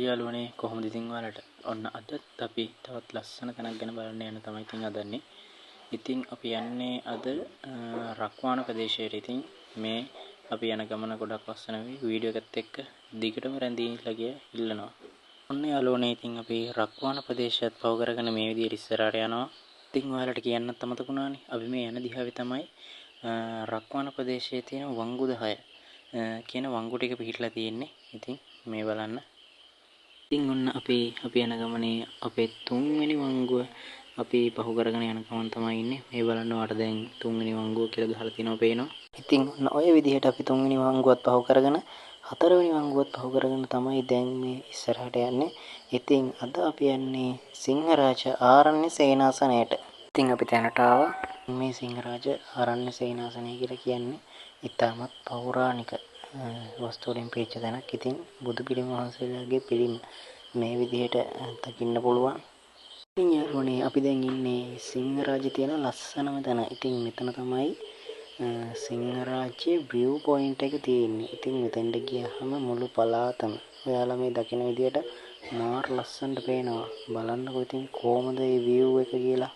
යාළුවනේ කොහොමද ඉතින් ඔයාලට? ඔන්න අදත් අපි තවත් ලස්සන තැනක් ගැන බලන්න යන තමයි ඉතින් හදන්නේ. ඉතින් අපි යන්නේ අද රක්වාන ප්‍රදේශයට. ඉතින් මේ අපි යන ගමන ගොඩක් ලස්සන වෙයි. වීඩියෝ එකත් එක්ක දිගටම රැඳී ඉන්න ඉල්ලනවා. ඔන්න යාළුවනේ ඉතින් අපි රක්වාන ප්‍රදේශයත් පව කරගෙන මේ විදිහට ඉස්සරහට යනවා. ඉතින් ඔයාලට කියන්නත් අමතක වුණානේ. අපි මේ යන දිහාවේ තමයි රක්වාන ප්‍රදේශයේ තියෙන වංගු 10 කියන වංගු ටික පිහිටලා තියෙන්නේ. ඉතින් මේ බලන්න. ඉතින් ඔන්න අපි යන ගමනේ අපේ තුන්වෙනි වංගුව අපි පහු කරගෙන යන ගමන් තමයි ඉන්නේ. මේ බලන්න ඔයාලට දැන් තුන්වෙනි වංගුව කියලා ගහලා තියෙනවා පේනවා. ඉතින් ඔන්න ඔය විදිහට අපි තුන්වෙනි වංගුවත් පහු කරගෙන හතරවෙනි වංගුවත් පහු කරගෙන තමයි දැන් මේ ඉස්සරහට යන්නේ. ඉතින් අද අපි යන්නේ සිංහරාජ ආරණ්‍ය සේනාසනයට. ඉතින් අපි දැනට ආවා මේ සිංහරාජ ආරණ්‍ය සේනාසනය කියලා කියන්නේ ඉතාමත් පෞරාණික වස්තු වලින් පිරිච්ච තැනක්. ඉතින් බුදු පිළිම වහන්සේලාගේ පිළිම මේ විදිහට දකින්න පුළුවන්. ඉතින් යාළුවනේ අපි දැන් ඉන්නේ සිංහරාජ තියෙන ලස්සනම තැන. ඉතින් මෙතන තමයි සිංහරාජයේ view point එක තියෙන්නේ. ඉතින් මෙතෙන්ට ගියාම මුළු පළාතම ඔයාලා මේ දකින විදිහට මාර ලස්සනට පේනවා. බලන්නකෝ ඉතින් කොහමද මේ view එක කියලා.